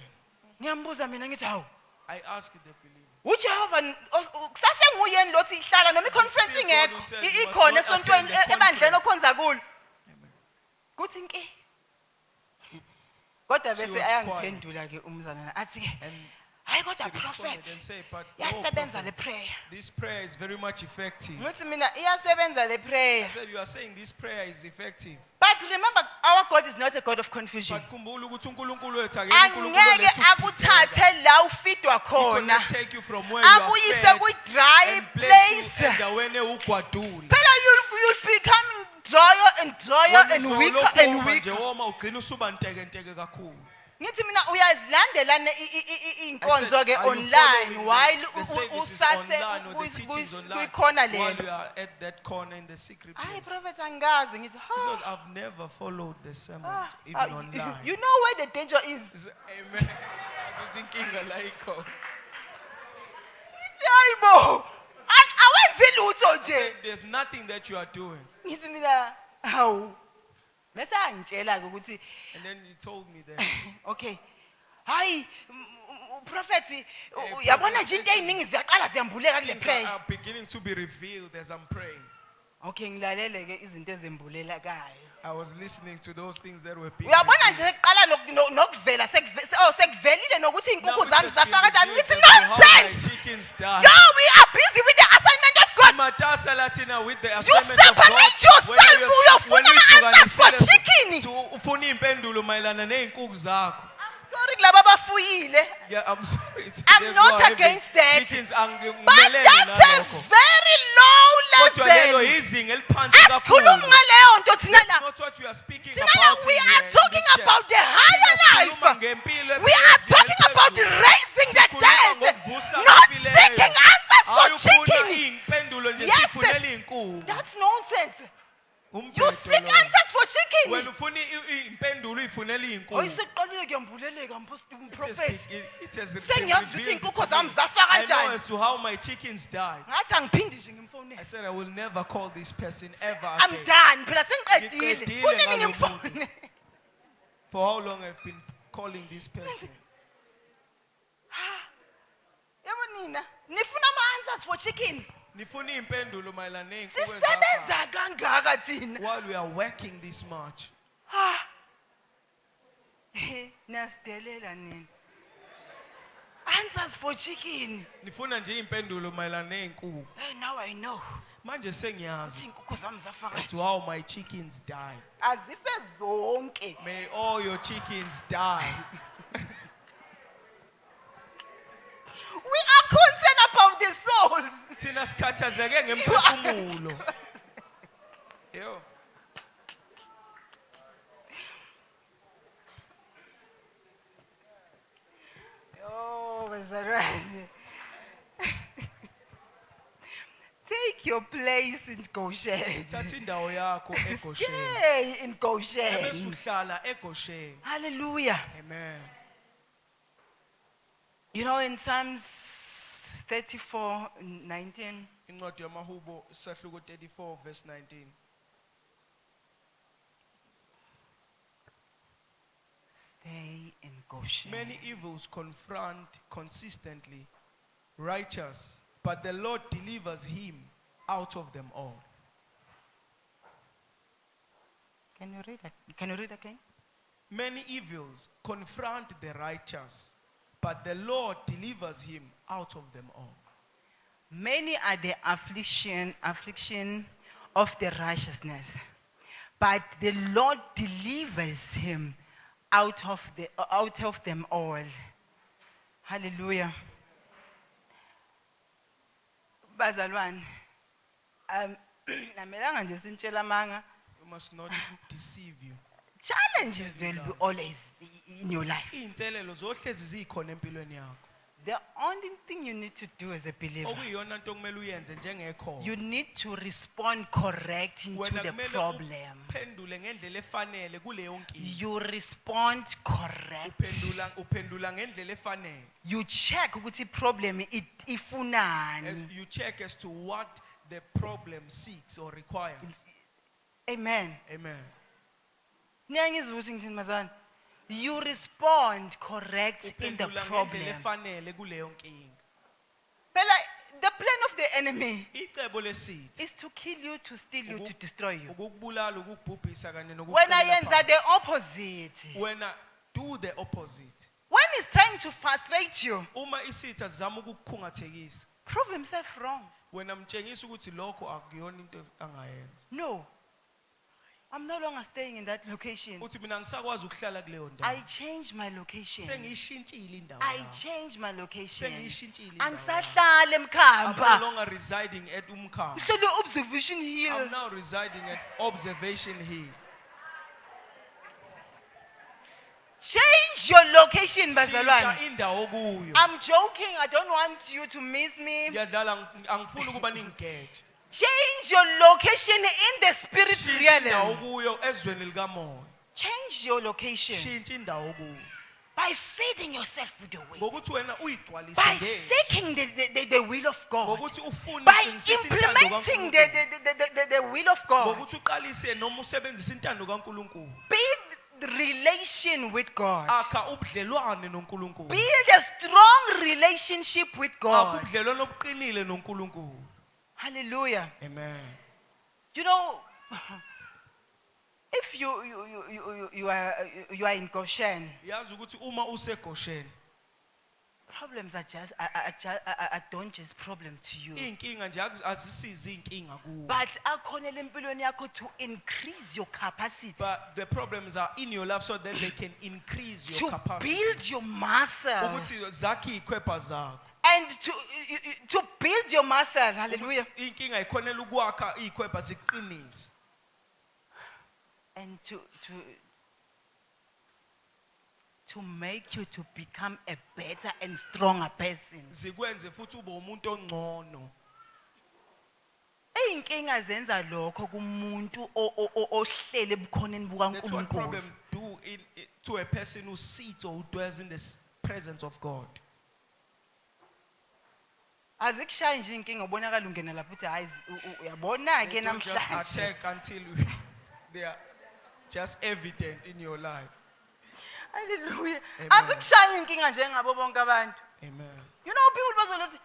Ngiyambuza mina ngithi hawu I ask the believer. uJehova kusase nguyeni lothi ihlala noma i-conference Still God who ingekho said you must ikhona not esontweni attend the ebandleni conference. okhonza kulo. Kuthi inki. Kodwa She bese was ayangiphendula ke umzalwane athi ke And hayi kodwa she responded prophet and said, but no, yasebenza le prophet, prayer. this prayer is very much effective. Ngithi mina iyasebenza le prayer. I said, you are saying this prayer is effective. But remember our God is not a God of confusion. But khumbula ukuthi uNkulunkulu wethu akekho uNkulunkulu Angeke oletha akuthathe la ufidwa He khona. cannot take you from where you are Akuyise fed ku-dry and place place. you endaweni ewugwadule. Phela you'll become drier and drier and weaker and weaker. nje woma ugcina usuba ntekenteke kakhulu. Ngithi mina uyazilandela inkonzo ke Are you online following while the services usase online or the teachings online kuyikhona while lelo. you are at that corner in the secret Hayi place? prophet angazi ngithi He said, ha. I've never followed the sermons, even online. You know where the danger is. He said, amen. Asithi inkinga la ikho. Ngithi hayibo. Awenzi lutho nje. There's nothing that you are doing. Ngithi mina hawu. Bese angitshela ke ukuthi And then he told me that. okay. Hayi prophet uyabona nje into eziningi ziyaqala ziyambuleka kule Things prayer. are beginning to be revealed as I'm praying. Okay ngilalele ke izinto ezembulelakayo. I was listening to those things that were being Uyabona nje revealed. seqala nokuvela sekuvelile nokuthi Now inkukhu it zami has zafaka been kanjani revealed ngithi as to how my nonsense. chickens died. Yo, we are busy with the assignment of God. Matasa Latina with the You assignment of God. separate yourself uyofuna ama-answers for chicken. Ufuna impendulo mayelana neinkukhu zakho. Sorry kulabo ngibafuyile. Yeah, I'm sorry. I'm There's not no heavy against that. chickens But angimelene that's a nalokho. very low Kodwa lelo level. izinga eliphansi Asikhulumi kakhulu. ngaleyo nto thina That's la. not what we are speaking Thina about. la, we in are here, talking in this about the church. higher Sikhuluma life. ngempilo We are ephezulu, talking about ephezulu. raising the Sikhuluma dead, ngokuvusa not abafileyo. seeking answers for Awufuna chicken. iy'mpendulo nje, Yes, sifunela sis. iy'nkukhu. That's nonsense. You Umbhedo seek lowo. answers for chicken. Wena ufuna iy'mpendulo uy'funela iy'nkukhu. Oyiseqalile kuyambuleleka Prophet. mprofeti. Sengiyazi ukuthi iy'nkukhu zami zafa I know kanjani. as to how my chickens died. Ngathi angiphindi nje ngimfonele. I said I will never call this person ever I'm again. done. Phela sengiqedile. Ngiqedile Kunini ngalo ngimfone? For how long I've been calling this person. Yabo nina, nifuna ama-answers for chicken. Nifuna iy'mpendulo mayelana ney'nkukhu ezafa. Sisebenza kangaka thina. While we are working this much. Niyasidelela nina. Answers for chicken. Nifuna nje iy'mpendulo mayelana ney'nkukhu. Hey, now I know. Manje sengiyazi Ukuthi iy'nkukhu zami zafa as to how my chickens die. azife zonke. May all your chickens die. We are concerned about the souls. Thina sikhathazeke ngemphefumulo. Yo. Oh, bazalwane. Take your place in Goshen. Thatha indawo yakho eGoshen. Stay in Ebese Goshen. uhlala eGoshen. Hallelujah. Amen. You know, in Psalms 34:19, Incwadi yamaHubo isahluko 34 verse 19. stay in Goshen. Many evils confront consistently righteous, but the Lord delivers him out of them all. Can you read it? Can you read again? Many evils confront the righteous, but the Lord delivers him out of them all. Many are the affliction of the righteousness, but the Lord delivers him out of them all. Hallelujah. Bazalwane, namelanga nje sintshela amanga. We must not deceive you. Challenges will be always in your life. Iy'nselelo zohlezi zikhona empilweni yakho. The only thing you need to do as a believer, Okuyiyona nto kumele uyenze njengekho. you need to respond correct into Wena the kumele problem. uphendule ngendlela efanele kuleyo nkinga. You respond correct. Uphendula ngendlela efanele. You check ukuthi problem As ifunani. you check as to what the problem seeks or requires. Amen. Amen. Niyangizwa ukuthi ngithini mazana? You respond correct in the Uphendula ngendlela problem. efanele kuleyo nkinga. Phela the plan of the enemy Icebo lesithi is to kill you, to steal you, to destroy you. ukukubulala, ukukubhubhisa kanye When nokukuqeda I yenza phansi. the opposite, Wena do the opposite. when he's trying to frustrate you, Uma isitha zama ukukukhungathekisa, prove himself wrong. wena mtshengisa ukuthi lokho akuyona into angayenza. No, I'm no longer staying in that location. Uthi mina ngisakwazi ukuhlala kuleyo I ndawo. changed my location. Sengiyishintshile indawo. I yami. changed my location. Sengiyishintshile indawo. yami. Angisahlala I'm no eMkhamba. longer residing at Umkhamba. Ngihlala observation I'm hill. now residing at Observation Hill. Change your location, bazalwane. Shintsha indawo kuyo. I'm joking. I don't want you to miss me. Ngiyadlala angifuni ukuba ningigeje. Change your location in the spirit Shintsha indawo realm. kuyo ezweni likamoya. Change your location Shintsha indawo kuyo. by feeding yourself with the word. Ngokuthi wena uyigcwalise By ngezwi. seeking the will of God. Ngokuthi ufune By udingisise intando implementing kaNkulunkulu. the will of God. Ngokuthi uqalise noma usebenzise intando kaNkulunkulu. Build relation with God. Akha ubudlelwane noNkulunkulu. Build a strong relationship with Akha God. ubudlelwane obuqinile noNkulunkulu. Hallelujah. Amen. You know, if you are in Goshen, Yazi ukuthi uma useGoshen problems don't just problem to you. Iy'nkinga nje azisizi iy'nkinga kuwe. But akhonela empilweni yakho to increase your capacity. But the problems are in your life so that they can increase your To capacity. build your muscle. Ukuthi zakhe iy'khwepha zakho. And to build your muscle. Hallelujah. Inkinga ikhonela ukwakha iy'khwepha ziqinise. And to make you to become a better and stronger person. Zikwenze futhi ube umuntu ongcono. Iy'nkinga zenza lokho kumuntu ohlele ebukhoneni That's what bukaNkulunkulu. problem do to a person who sits or who dwells in the presence of God. Azikushayi nje inkinga ubonakala ungena lapho uthi hayi uyabona ke They don't just namhlanje. attack until they are just evident in your life. Hallelujah. Amen. Azikushayi inkinga njengabo bonke abantu. Amen. You know people bazolethi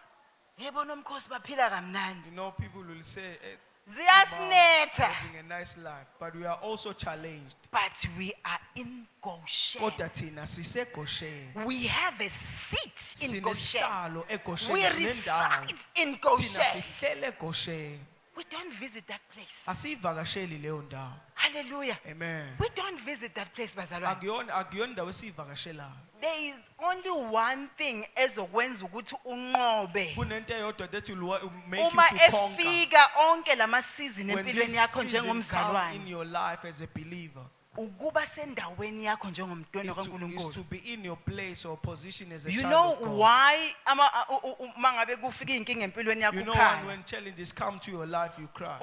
yebo nomkhosi baphila kamnandi. You know, people will say, hey, Ziyasinetha. living a nice life, but we are also challenged. But we are in Goshen. Kodwa thina siseGoshen. We have a seat in Goshen. Sinesihlalo eGoshen. We Sinendawo. reside in Thina Goshen. sihlele eGoshen. We don't visit that place. Asiyivakasheli leyo ndawo. Hallelujah. Amen. We don't visit that place, bazalwane. Akuyona indawo esiyivakashelayo. There is only one thing ezokwenza ukuthi unqobe. Kunento eyodwa that will make Uma you to conquer. efika onke lama season When empilweni this yakho season come in njengomzalwane, your life as a believer, ukuba sendaweni yakho njengomntwana is to kaNkulunkulu. be in your place or position as a You child know of God. why mangabe kufika inkinga empilweni yakho You know ukhala. when challenges come to your life, you cry.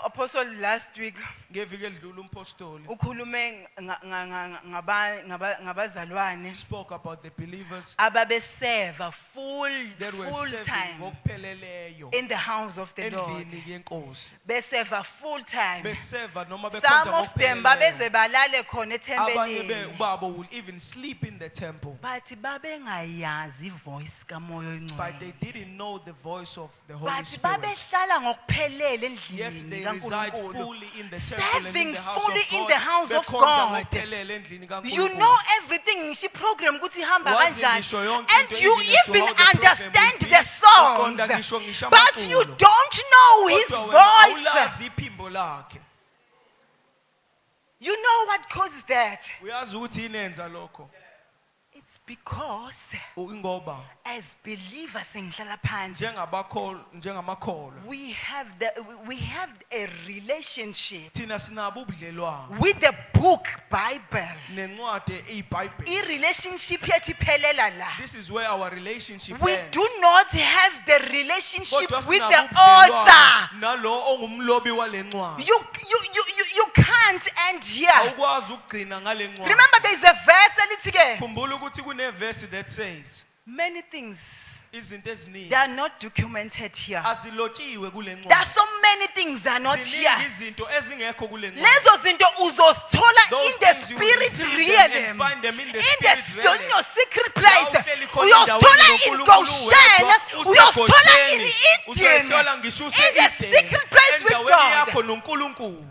Apostle last week Ngeviki elidlule umpostoli ukhulume ngabazalwane spoke about the believers ababeseva full that were serving time ngokupheleleyo in the house of the Lord. endlini yenkosi. Beseva full time. Beseva noma Some bekhonza of them ngokupheleleyo. babeze balale khona Abanye ethempelini. babo will even sleep in the temple, But babengayazi voice kaMoya but they oNgcwele. didn't know the voice of the Holy But Spirit. babehlala ngokuphelele Yet endlini they reside kaNkulunkulu. fully in the temple and in Serving the house fully of in God. the house of Bekhonza God. ngokuphelele endlini kaNkulunkulu. You know everything ngisho program ukuthi ihamba Wazi kanjani, ngisho yonke and into you even as to even how the program understand will be. the songs, Uqonda ngisho ngisho but you amaculo. don't know his Kodwa wena voice. awulazi iphimbo lakhe. You know what causes that? Uyazi ukuthi inenza lokho. It's because Ingoba as believers ngihlala phansi, njengamakholwa we have a relationship thina sinabo ubudlelwano with the book Bible. nencwadi iBhayibheli. I-relationship yethu iphelela la. This is where our relationship We ends. do not have the relationship Kodwa with sinabo the ubudlelwano author. nalo ongumlobi wale ncwadi. You can't end here. Awukwazi ukugcina ngale ncwadi. Remember there is a verse elithi ke Khumbula ukuthi kunevesi that says many things izinto eziningi they are not documented here. azilotshiwe kule There are ncwadi. so many things that are not Ziningi here. izinto ezingekho kule ncwadi. Lezo zinto uzozithola Those in the things you will spirit receive them realm. and find them in the In spirit realm. in your secret place. Uhleli khona Uyozithola endaweni in noNkulunkulu Goshen. wedwa, Uyozithola in useGosheni, Eden. uzothola ngisho In the use-Eden, secret place with endaweni God. yakho noNkulunkulu.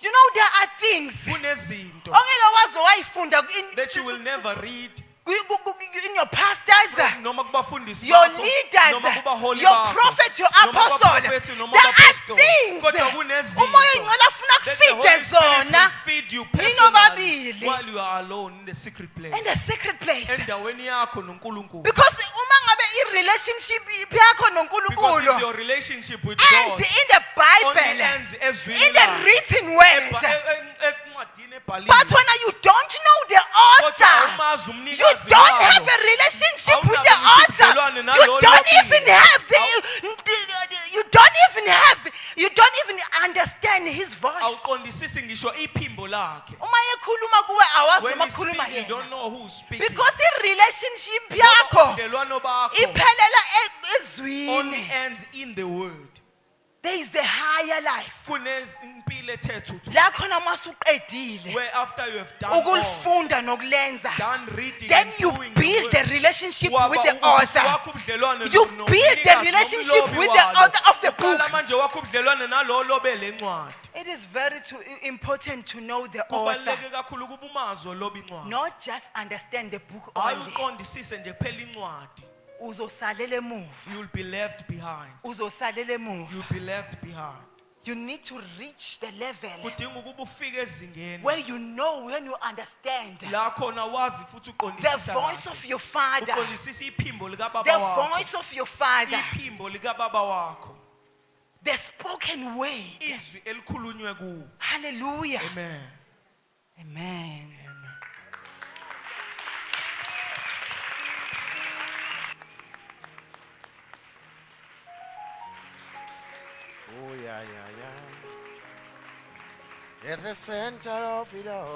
You know there are things Kunezinto ongeke waze wayifunda that you will never read in your pastors, noma kubafundisi your bakho, leaders, noma kubaholi your bakho, prophet, your noma apostle. kubaprofethi, noma There are kubapostoli. things Kodwa kunezinto umoya oyingcwele afuna that the Holy kufide Spirit zona will feed you nino personally babili while you are alone in the secret place. in the secret place. Endaweni yakho noNkulunkulu. Because uma ngabe i-relationship yakho Because if noNkulunkulu your relationship with and God in the only Bible, ends ezwini in the lakhe, written word, encwadini ebhaliwe. but when you don't know the Kodwa author, umazi you umnikazi don't walo. have a relationship with the Awunazo author. ubudlelwane You nalolo don't lobile. even have you don't even understand his voice. Awuqondisisi ngisho iphimbo lakhe. Uma ekhuluma kuwe awazi When noma he khuluma speaks, you don't yena. know who's speaking. Because i-relationship Ngoba yakho ubudlelwano bakho iphelela only ezwini. ends in the word. There is the higher life. Kunempilo ethe thuthu. La khona masuqedile Where after you have done all, ukulifunda nokulenza, done reading then and you doing build the the relationship word, with the waba author. wakho ubudlelwano You no- build the nomnikazi, relationship nomlobi with the walo. author of the Uqala book. manje wakho ubudlelwano nalo lobe lencwadi. It is very important to know the author, Kubaluleke kakhulu ukuba umazi oloba incwadi. not just understand the book Hayi only. uqondisise nje kuphela incwadi. Uzosalela emuva. You will be left behind. Uzosalela You emuva. will be left behind. You need to reach the level Kudinga ukuba ufike ezingeni where you know, when you understand la khona wazi futhi the uqondisisa voice of your father, uqondisisa iphimbo lika baba the wakho. voice of your father, Iphimbo lika baba wakho. the spoken word. Izwi elikhulunywe kuwo. Hallelujah. Amen. Amen. Oh, yeah. At the center of it all.